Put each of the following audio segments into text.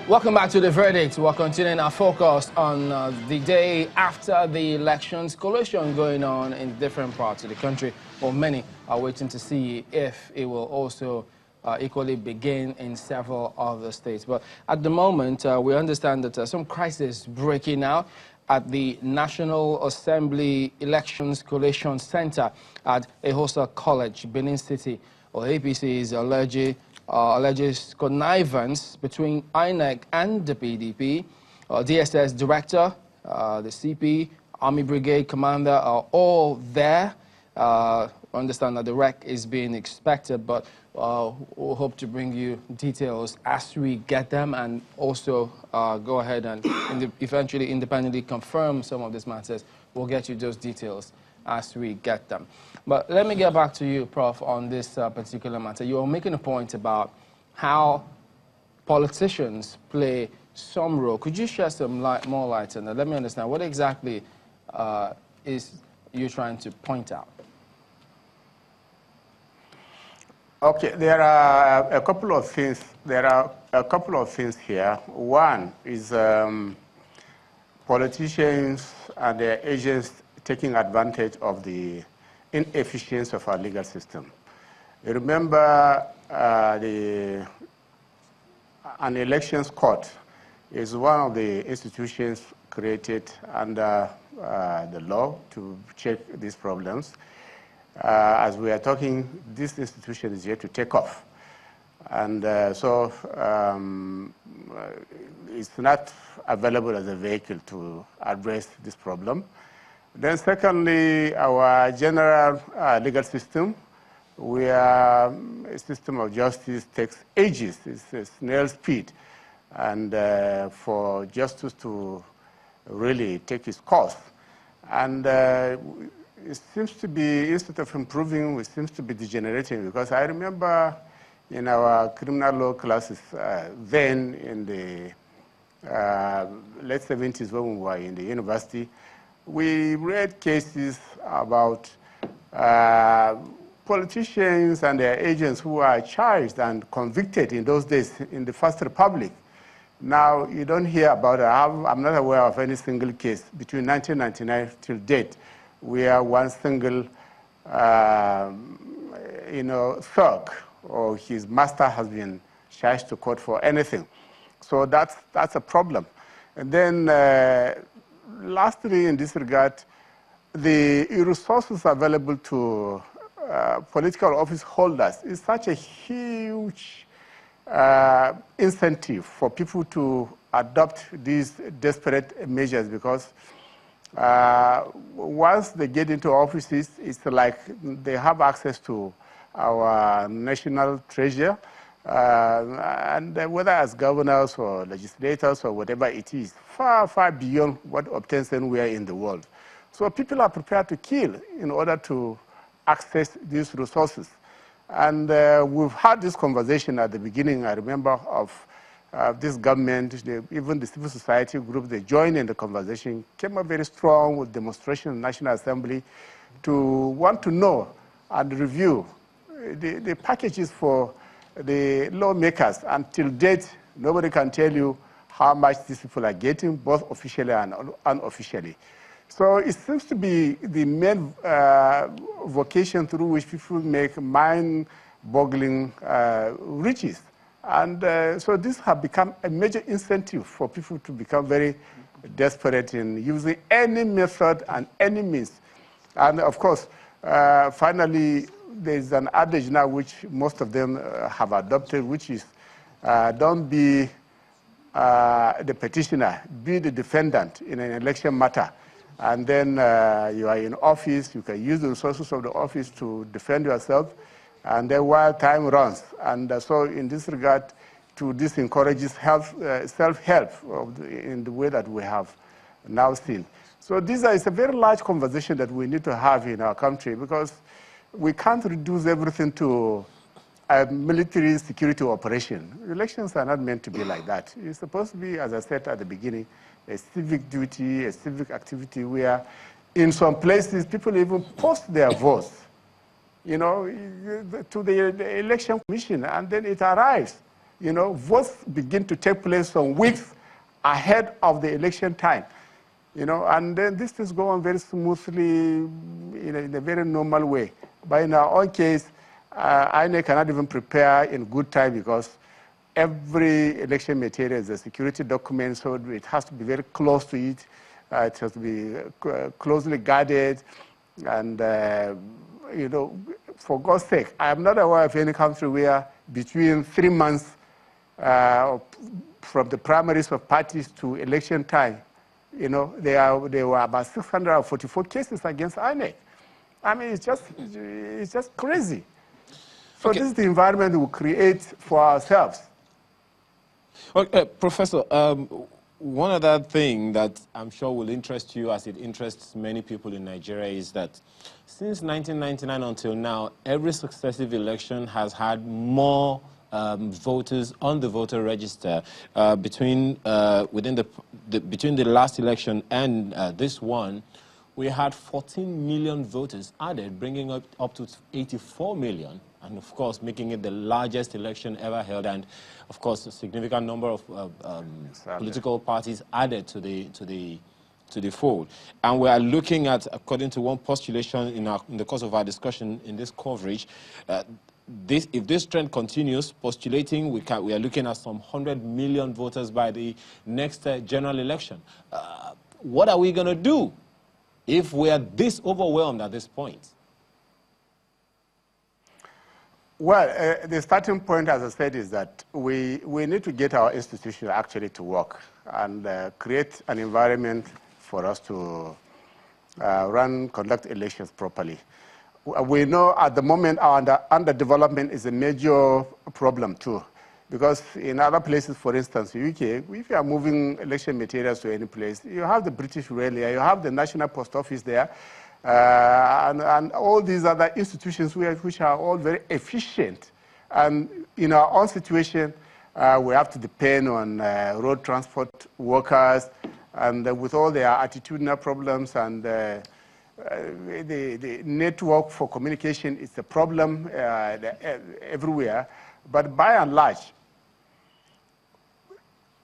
Welcome back to The Verdict. We're continuing our focus on the day after the elections. Collation going on in different parts of the country. Well, many are waiting to see if it will also equally begin in several other states. But at the moment, we understand that some crisis breaking out at the National Assembly Elections Collation Center at Ehosa College, Benin City. Well, APC is alleges connivance between INEC and the PDP. DSS director, the CP, Army Brigade commander are all there. Understand that the wreck is being expected, but we'll hope to bring you details as we get them, and also go ahead and eventually independently confirm some of these matters. We'll get you those details as we get them. But let me get back to you, Prof, on this particular matter. You were making a point about how politicians play some role. Could you shed some more light on that? Let me understand. What exactly is you trying to point out? Okay, there are a couple of things. There are a couple of things here. One is politicians and their agents taking advantage of the inefficiency of our legal system. You remember an elections court is one of the institutions created under the law to check these problems. As we are talking, this institution is yet to take off. And so it's not available as a vehicle to address this problem. Then secondly, our general legal system, where a system of justice takes ages, it's a snail speed. And for justice to really take its course. And it seems to be, instead of improving, it seems to be degenerating, because I remember in our criminal law classes then in the late 70s when we were in the university, we read cases about politicians and their agents who are charged and convicted in those days in the First Republic. Now, you don't hear about it. I'm not aware of any single case between 1999 till date where one single, thug or his master has been charged to court for anything. So that's a problem. And then lastly, in this regard, the resources available to political office holders is such a huge incentive for people to adopt these desperate measures, because once they get into offices, it's like they have access to our national treasure, and whether as governors or legislators or whatever it is, far, far beyond what obtains anywhere in the world. So people are prepared to kill in order to access these resources. And we've had this conversation at the beginning, I remember, of this government, even the civil society group, they joined in the conversation, came up very strong with demonstration in the National Assembly to want to know and review the packages for the lawmakers. Until date, nobody can tell you how much these people are getting, both officially and unofficially. So it seems to be the main vocation through which people make mind-boggling riches. And so this has become a major incentive for people to become very desperate in using any method and any means. And of course, finally, there's an adage now which most of them have adopted, which is don't be the petitioner, be the defendant in an election matter. And then you are in office, you can use the resources of the office to defend yourself, and then while time runs. And so in this regard, this encourages self-help in the way that we have now seen. So this is a very large conversation that we need to have in our country, because we can't reduce everything to a military security operation. Elections are not meant to be like that. It's supposed to be, as I said at the beginning, a civic duty, a civic activity where in some places people even post their votes, to the election commission, and then it arrives. you know, votes begin to take place some weeks ahead of the election time. You know, and then this is going very smoothly, in a very normal way. But in our own case, INEC cannot even prepare in good time because every election material is a security document, so it has to be very close to it. It has to be closely guarded. And, you know, for God's sake, I am not aware of any country where between 3 months from the primaries of parties to election time, you know, there were about 644 cases against INEC. I mean, it's just crazy. So okay. This is the environment we create for ourselves. Okay, Professor, one other thing that I'm sure will interest you as it interests many people in Nigeria is that since 1999 until now, every successive election has had more voters on the voter register. Between the last election and this one, we had 14 million voters added, bringing up to 84 million, and of course making it the largest election ever held, and of course a significant number of political parties added to the fold. And we are looking at, according to one postulation in the course of our discussion in this coverage, if this trend continues, postulating we are looking at some 100 million voters by the next general election. What are we going to do if we are this overwhelmed at this point? Well, the starting point, as I said, is that we need to get our institution actually to work and create an environment for us to conduct elections properly. We know at the moment our underdevelopment is a major problem too, because in other places, for instance, UK, if you are moving election materials to any place, you have the British Rail here, you have the National Post Office there, and all these other institutions which are all very efficient. And in our own situation, we have to depend on road transport workers, and with all their attitudinal problems and the network for communication is a problem everywhere. But by and large,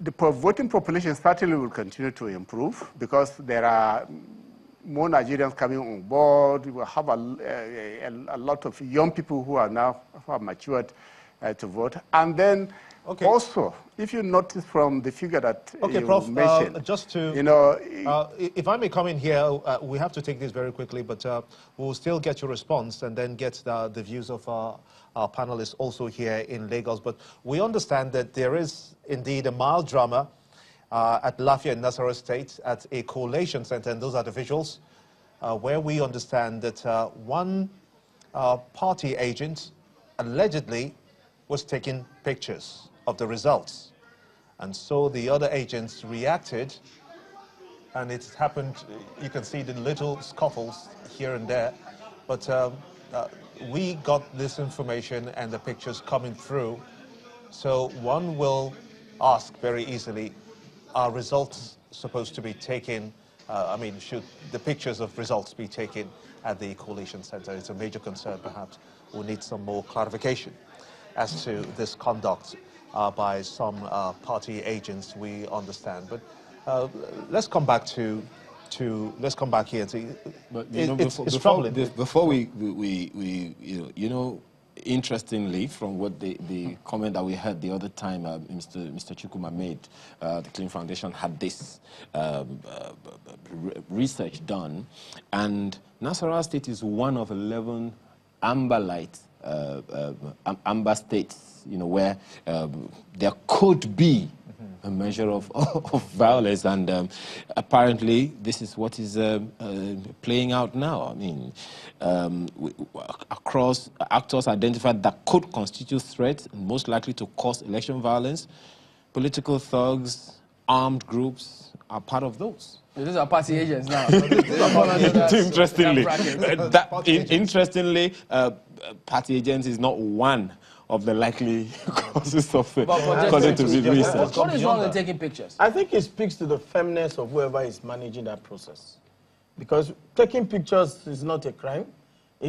the voting population certainly will continue to improve because there are more Nigerians coming on board. We will have a lot of young people who have matured to vote. And then also, if you notice from the figure that you Prof, mentioned, just to, you know, if I may come in here, we have to take this very quickly, but we'll still get your response and then get the views of our panelists also here in Lagos. But we understand that there is indeed a mild drama at Lafia in Nasarawa State at a collation center, and those are the visuals, where we understand that one party agent allegedly was taking pictures of the results. And so the other agents reacted, and it's happened, you can see the little scuffles here and there, but we got this information and the pictures coming through. So one will ask very easily, are results supposed to be taken, should the pictures of results be taken at the collation center? It's a major concern, perhaps. We'll need some more clarification as to this conduct by some party agents, we understand. But let's come back let's come back here and see. But it's troubling. Before we interestingly, from what the comment that we heard the other time, Mr. Chukuma made, the Clean Foundation had this research done, and Nasarawa State is one of 11 amber states, where there could be a measure of violence, and apparently this is what is playing out now. I mean, across actors identified that could constitute threats and most likely to cause election violence, political thugs, armed groups are part of those. These are party agents now. Interestingly, party agents is not one of the likely causes of according to the research. What is wrong with taking pictures? I think it speaks to the firmness of whoever is managing that process. Because taking pictures is not a crime.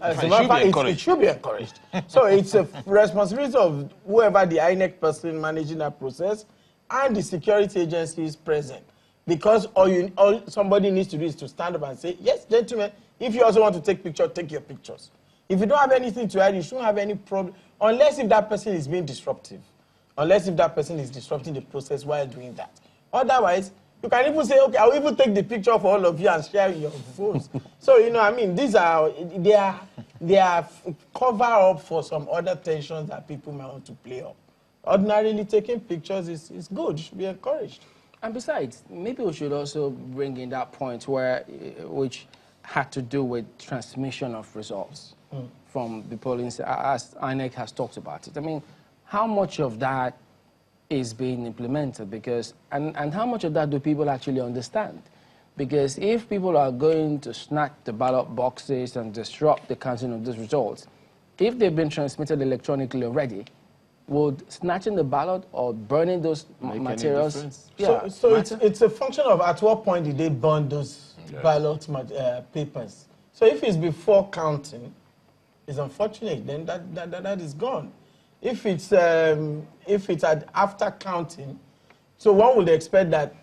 As a matter of fact, it should be encouraged. So it's a responsibility of whoever the INEC person managing that process and the security agencies present. Because all somebody needs to do is to stand up and say, yes, gentlemen, if you also want to take pictures, take your pictures. If you don't have anything to hide, you shouldn't have any problem, unless if that person is being disruptive. Unless if that person is disrupting the process while doing that. Otherwise, you can even say, okay, I'll even take the picture for all of you and share your phones. So, you know, I mean, these are, they are cover up for some other tensions that people might want to play up. Ordinarily, taking pictures is good, should be encouraged. And besides, maybe we should also bring in that point which had to do with transmission of results from the polling, as INEC has talked about it. I mean, how much of that is being implemented? Because, and how much of that do people actually understand? Because if people are going to snatch the ballot boxes and disrupt the counting of these results, if they've been transmitted electronically already, would snatching the ballot or burning those materials? Yeah. So it's a function of at what point did they burn those ballot papers. So if it's before counting, it's unfortunate, then that is gone. If it's after counting, so one would expect that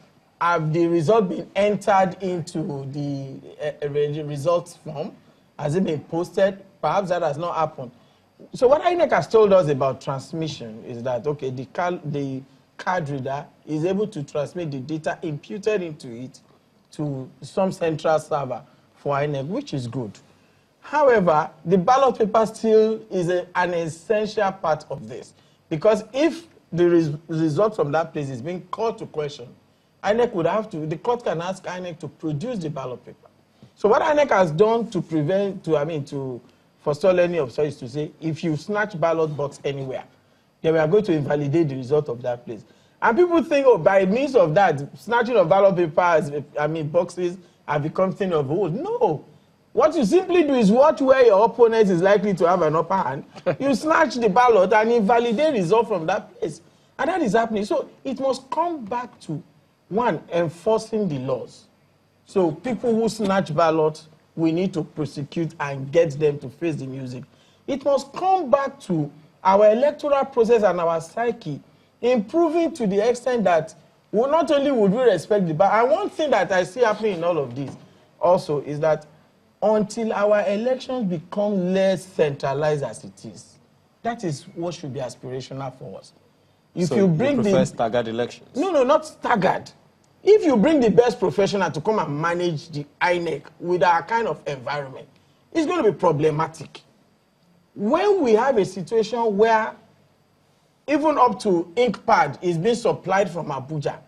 have the result been entered into the results form? Has it been posted? Perhaps that has not happened. So what INEC has told us about transmission is that, okay, the card reader is able to transmit the data imputed into it to some central server for INEC, which is good. However, the ballot paper still is an essential part of this. Because if the result from that place is being called to question, INEC would have to, the court can ask INEC to produce the ballot paper. So what INEC has done to prevent, to forestall any of such is to say, if you snatch ballot box anywhere, then we are going to invalidate the result of that place. And people think, oh, by means of that, snatching of ballot papers, boxes have become thing of old. No. What you simply do is watch where your opponent is likely to have an upper hand. You snatch the ballot and invalidate result from that place. And that is happening. So it must come back to, one, enforcing the laws. So people who snatch ballots, we need to prosecute and get them to face the music. It must come back to our electoral process and our psyche, improving to the extent that not only would we respect the ballot, and one thing that I see happening in all of this also is that until our elections become less centralized as it is, that is what should be aspirational for us. If so you bring you prefer staggered elections? No, not staggered. If you bring the best professional to come and manage the INEC with our kind of environment, it's going to be problematic. When we have a situation where even up to ink pad is being supplied from Abuja,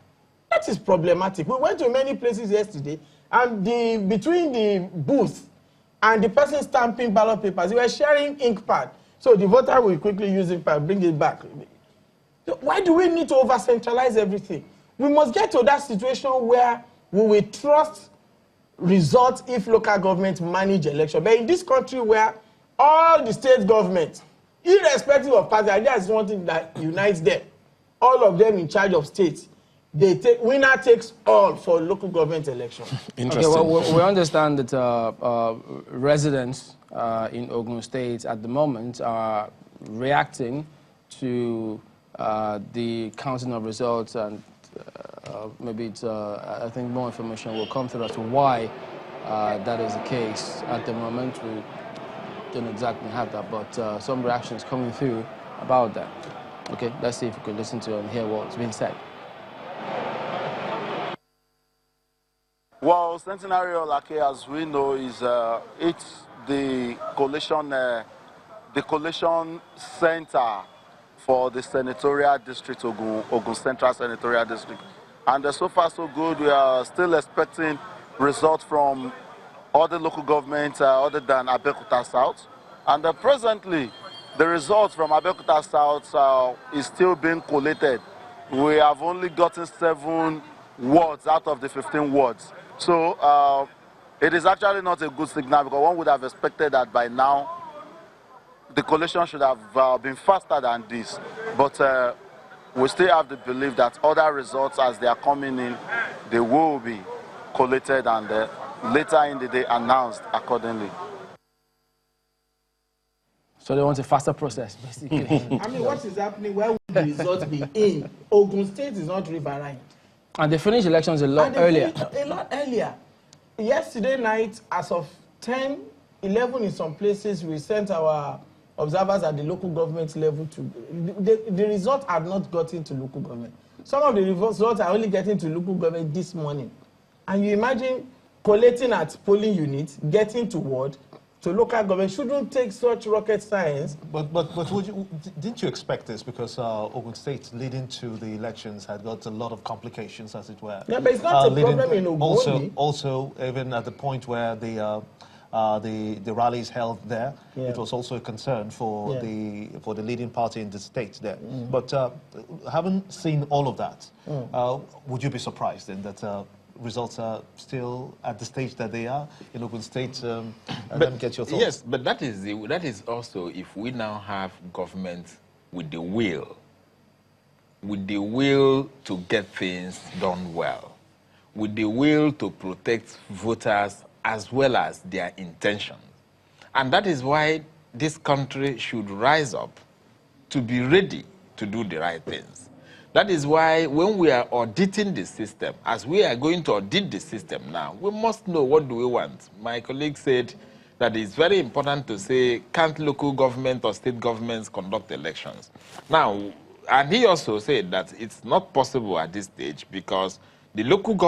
that is problematic. We went to many places yesterday, and between the booth and the person stamping ballot papers, they were sharing ink pad. So the voter will quickly use ink pad, bring it back. Why do we need to over-centralize everything? We must get to that situation where we will trust results if local governments manage election. But in this country where all the state governments, irrespective of party, idea is one thing that unites them, all of them in charge of states, they take, winner takes all for local government election. Okay, well, we understand that residents in Ogun State at the moment are reacting to the counting of results, and maybe it's, I think more information will come through as to why that is the case at the moment. We don't exactly have that, but some reactions coming through about that. Okay, let's see if we can listen to and hear what's being said. Well, Centenarial, as we know, is it's the collation center for the senatorial district, Ogun Central Senatorial District. And so far so good. We are still expecting results from other local governments other than Abeokuta South. And presently, the results from Abeokuta South is still being collated. We have only gotten 7 wards out of the 15 wards. So it is actually not a good signal, because one would have expected that by now the collation should have been faster than this. But we still have the belief that other results, as they are coming in, they will be collated and later in the day announced accordingly. So they want a faster process, basically. I mean, what is happening? Where would the results be in? Ogun State is not riverine. And they finished elections a lot earlier. A lot earlier. Yesterday night, as of 10, 11 in some places, we sent our observers at the local government level to... The results had not gotten to local government. Some of the results are only getting to local government this morning. And you imagine collating at polling units, getting to ward, to local government shouldn't take such rocket science. But didn't you expect this? Because Ogun State, leading to the elections, had got a lot of complications, as it were. Yeah, but it's not a problem in Ogun. Also, even at the point where the rallies held there, it was also a concern for the leading party in the state there. But having seen all of that, would you be surprised then that results are still at the stage that they are in Ogun State? But get your thoughts. Yes, but that is also if we now have government with the will to get things done well, with the will to protect voters as well as their intentions. And that is why this country should rise up to be ready to do the right things. That is why when we are auditing the system, as we are going to audit the system now, we must know what do we want. My colleague said that it's very important to say, can't local government or state governments conduct elections? Now, and he also said that it's not possible at this stage because the local government